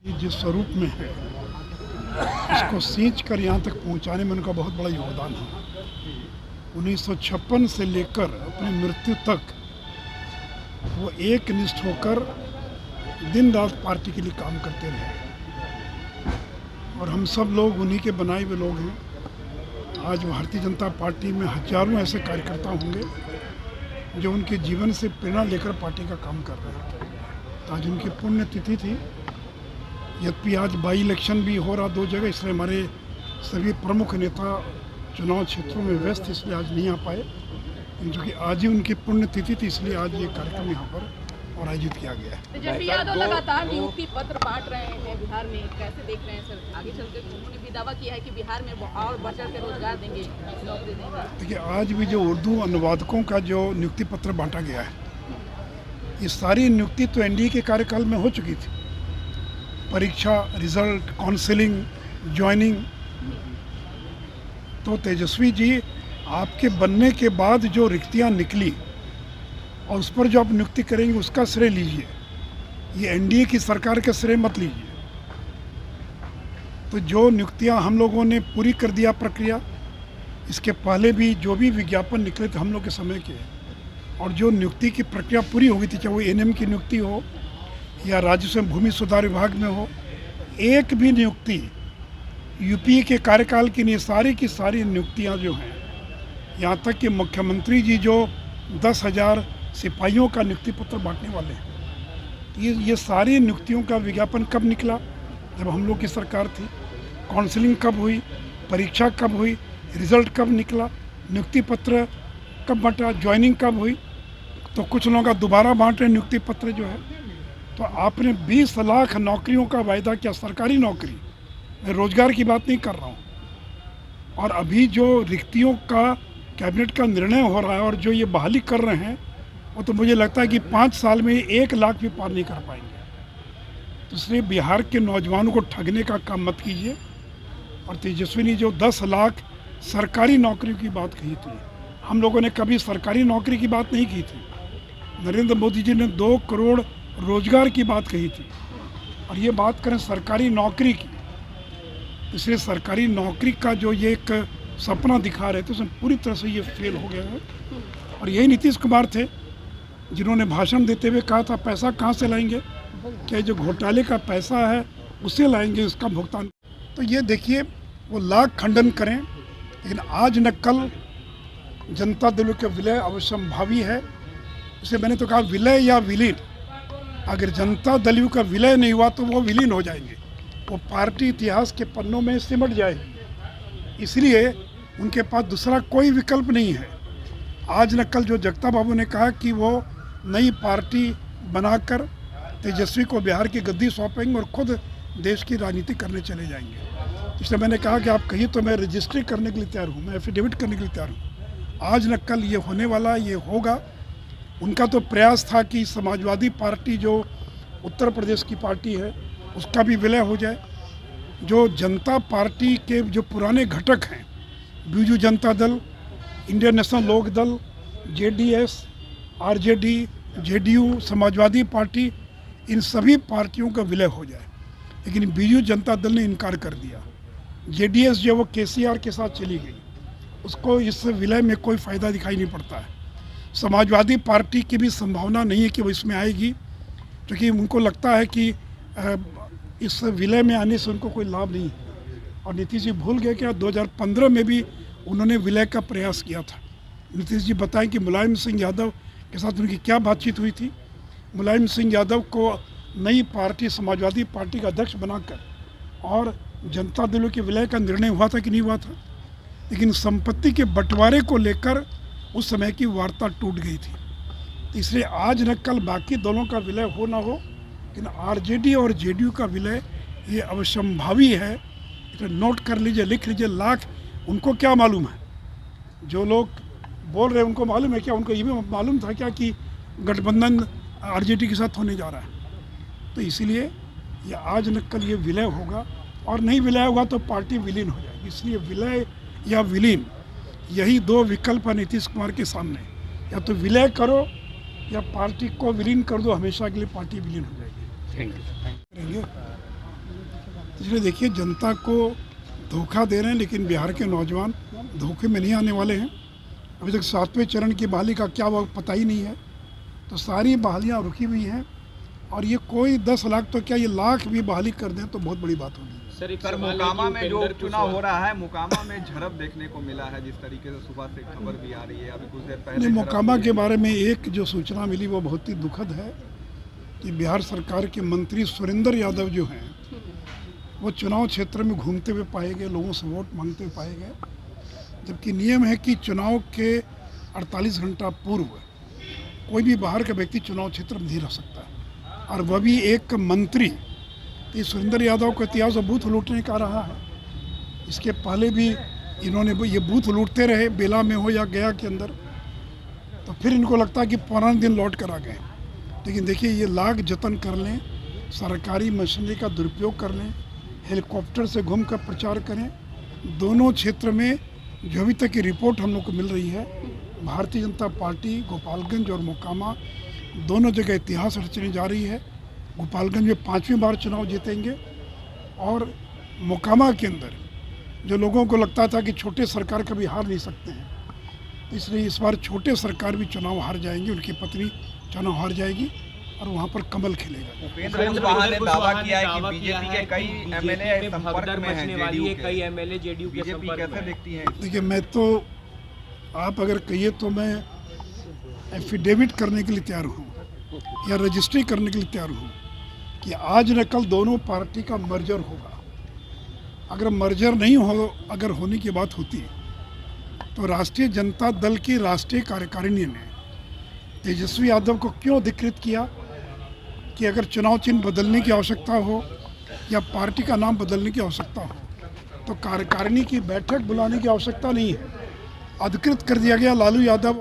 ये जिस स्वरूप में है इसको सींच कर यहाँ तक पहुँचाने में उनका बहुत बड़ा योगदान है। 1956 से लेकर अपनी मृत्यु तक वो एक निष्ठ होकर दिन रात पार्टी के लिए काम करते रहे और हम सब लोग उन्हीं के बनाए हुए लोग हैं। आज भारतीय जनता पार्टी में हजारों ऐसे कार्यकर्ता होंगे जो उनके जीवन से प्रेरणा लेकर पार्टी का काम कर रहे हैं। तो आज उनकी पुण्यतिथि थी। यद्यपि आज बाई इलेक्शन भी हो रहा 2 जगह, इसलिए हमारे सभी प्रमुख नेता चुनाव क्षेत्रों में व्यस्त, इसलिए आज नहीं आ पाए। जो कि आज ही उनकी पुण्यतिथि थी, इसलिए आज ये कार्यक्रम यहाँ पर और आयोजित किया गया है। तेजस्वी यादव लगातार नियुक्ति पत्र बांट रहे हैं बिहार में, कैसे देख रहे हैं सर? आगे चलकर उन्होंने भी दावा किया है कि बिहार में और बढ़ चढ़ के रोजगार देंगे, नौकरी देंगे। देखिए, आज भी जो उर्दू अनुवादकों का जो नियुक्ति पत्र बांटा गया है, ये सारी नियुक्ति तो एनडीए के कार्यकाल में हो चुकी थी। परीक्षा, रिजल्ट, काउंसलिंग, ज्वाइनिंग। तो तेजस्वी जी, आपके बनने के बाद जो रिक्तियां निकली और उस पर जो आप नियुक्ति करेंगे उसका श्रेय लीजिए, ये एनडीए की सरकार का श्रेय मत लीजिए। तो जो नियुक्तियां हम लोगों ने पूरी कर दिया प्रक्रिया, इसके पहले भी जो भी विज्ञापन निकले थे हम लोग के समय के, और जो नियुक्ति की प्रक्रिया पूरी हो गई थी, चाहे वो एनएम की नियुक्ति हो या राजस्व भूमि सुधार विभाग में हो, एक भी नियुक्ति यूपीए के कार्यकाल की नहीं, सारी की सारी नियुक्तियां जो हैं, यहाँ तक कि मुख्यमंत्री जी जो 10,000 सिपाहियों का नियुक्ति पत्र बांटने वाले हैं, ये सारी नियुक्तियों का विज्ञापन कब निकला? जब हम लोग की सरकार थी। काउंसलिंग कब हुई, परीक्षा कब हुई, रिजल्ट कब निकला, नियुक्ति पत्र कब बांटा, ज्वाइनिंग कब हुई? तो कुछ लोगों का दोबारा बांट रहे नियुक्ति पत्र जो है। तो आपने 20 लाख नौकरियों का वायदा किया, सरकारी नौकरी, मैं रोजगार की बात नहीं कर रहा हूँ। और अभी जो रिक्तियों का कैबिनेट का निर्णय हो रहा है और जो ये बहाली कर रहे हैं, वो तो मुझे लगता है कि 5 साल में 1 लाख भी पार नहीं कर पाएंगे। तो इसलिए बिहार के नौजवानों को ठगने का काम मत कीजिए। और तेजस्वी ने जो 10 लाख सरकारी नौकरियों की बात कही थी, हम लोगों ने कभी सरकारी नौकरी की बात नहीं की थी। नरेंद्र मोदी जी ने 2 करोड़ रोजगार की बात कही थी, और ये बात करें सरकारी नौकरी की। इसलिए सरकारी नौकरी का जो ये एक सपना दिखा रहे थे, उसमें पूरी तरह से ये फेल हो गया है। और यही नीतीश कुमार थे जिन्होंने भाषण देते हुए कहा था, पैसा कहाँ से लाएंगे, क्या जो घोटाले का पैसा है उससे लाएंगे उसका भुगतान। तो ये देखिए, वो लाख खंडन करें, लेकिन आज न कल जनता दल का विलय अवश्यंभावी है। इसे मैंने तो कहा विलय या विलीन। अगर जनता दल का विलय नहीं हुआ तो वो विलीन हो जाएंगे, वो पार्टी इतिहास के पन्नों में सिमट जाएगी। इसलिए उनके पास दूसरा कोई विकल्प नहीं है। आज न कल जो जगता बाबू ने कहा कि वो नई पार्टी बनाकर तेजस्वी को बिहार की गद्दी सौंपेंगे और खुद देश की राजनीति करने चले जाएंगे। इसलिए मैंने कहा कि आप कहिए तो मैं रजिस्ट्री करने के लिए तैयार हूँ, मैं एफिडेविट करने के लिए तैयार हूँ। आज न कल ये होने वाला, ये होगा। उनका तो प्रयास था कि समाजवादी पार्टी जो उत्तर प्रदेश की पार्टी है उसका भी विलय हो जाए। जो जनता पार्टी के जो पुराने घटक हैं, Biju Janata Dal, Indian National Lok Dal, JDS, RJD, JDU, Samajwadi party, इन सभी पार्टियों का विलय हो जाए। लेकिन बीजू जनता दल ने इनकार कर दिया। जेडीएस जो वो केसीआर के साथ चली गई, उसको इस विलय में कोई फ़ायदा दिखाई नहीं पड़ता है। समाजवादी पार्टी की भी संभावना नहीं है कि वो इसमें आएगी, क्योंकि उनको लगता है कि इस विलय में आने से उनको कोई लाभ नहीं है। और नीतीश जी भूल गए कि 2015 में भी उन्होंने विलय का प्रयास किया था। नीतीश जी बताएं कि मुलायम सिंह यादव के साथ उनकी क्या बातचीत हुई थी। मुलायम सिंह यादव को नई पार्टी समाजवादी पार्टी का अध्यक्ष बनाकर और जनता दल के विलय का निर्णय हुआ था कि नहीं हुआ था। लेकिन संपत्ति के बंटवारे को लेकर उस समय की वार्ता टूट गई थी। इसलिए आज न कल बाकी दलों का विलय हो ना हो, लेकिन आरजेडी और जेडीयू का विलय ये अवश्यंभावी है। इसे नोट कर लीजिए, लिख लीजिए। लाख उनको क्या मालूम है, जो लोग बोल रहे हैं उनको मालूम है क्या? उनको ये भी मालूम था क्या कि गठबंधन आरजेडी के साथ होने जा रहा है? तो इसीलिए ये आज न कल ये विलय होगा, और नहीं विलय होगा तो पार्टी विलीन हो जाएगी। इसलिए विलय या विलीन, यही 2 विकल्प है नीतीश कुमार के सामने। या तो विलय करो या पार्टी को विलीन कर दो, हमेशा के लिए पार्टी विलीन हो जाएगी। Thank you. करेंगे। इसलिए देखिए जनता को धोखा दे रहे हैं, लेकिन बिहार के नौजवान धोखे में नहीं आने वाले हैं। अभी तक 7वें चरण की बहाली का क्या वो पता ही नहीं है, तो सारी बहालियाँ रुकी हुई हैं। और ये कोई 10 लाख तो क्या, ये लाख भी बहाली कर दें तो बहुत बड़ी बात होगी। सर मोकामा में जो चुनाव हो रहा है, मोकामा में झड़प देखने को मिला है, जिस तरीके से सुबह से खबर भी आ रही है, अभी कुछ देर पहले मोकामा के बारे में एक जो सूचना मिली वो बहुत ही दुखद है कि बिहार सरकार के मंत्री सुरेंद्र यादव जो हैं वो चुनाव क्षेत्र में घूमते हुए पाए गए, लोगों से वोट मांगते हुए पाए गए, जबकि नियम है कि चुनाव के 48 घंटा पूर्व कोई भी बाहर का व्यक्ति चुनाव क्षेत्र में नहीं रह सकता, और वह भी एक मंत्री। तो सुरेंद्र यादव को इतिहास बूथ लूटने का रहा है। इसके पहले भी इन्होंने ये बूथ लूटते रहे, बेला में हो या गया के अंदर, तो फिर इनको लगता है कि पुराने दिन लौट कर आ गए। लेकिन देखिए, ये लाख जतन कर लें, सरकारी मशीनरी का दुरुपयोग कर लें, हेलीकॉप्टर से घूमकर प्रचार करें, दोनों क्षेत्र में जो अभी तक की रिपोर्ट हम लोग को मिल रही है, भारतीय जनता पार्टी गोपालगंज और मोकामा दोनों जगह इतिहास रचने जा रही है। गोपालगंज में 5वीं बार चुनाव जीतेंगे, और मोकामा के अंदर जो लोगों को लगता था कि छोटे सरकार कभी हार नहीं सकते हैं, इसलिए इस बार छोटे सरकार भी चुनाव हार जाएंगे, उनकी पत्नी चुनाव हार जाएगी और वहाँ पर कमल खिलेगा। उपेंद्र कुशवाहा ने दावा किया है कि बीजेपी के कई एमएलए संपर्क में हैं, जेडीयू के कई एमएलए जेडीयू के संपर्क में। कैसे देखती हैं? देखिए, मैं तो, आप अगर कहिए तो मैं एफिडेविट करने के लिए तैयार हूँ या रजिस्ट्री करने के लिए तैयार हूँ कि आज न कल दोनों पार्टी का मर्जर होगा। अगर मर्जर नहीं हो, अगर होने की बात होती तो राष्ट्रीय जनता दल की राष्ट्रीय कार्यकारिणी ने तेजस्वी यादव को क्यों अधिकृत किया कि अगर चुनाव चिन्ह बदलने की आवश्यकता हो या पार्टी का नाम बदलने की आवश्यकता हो तो कार्यकारिणी की बैठक बुलाने की आवश्यकता नहीं है। अधिकृत कर दिया गया लालू यादव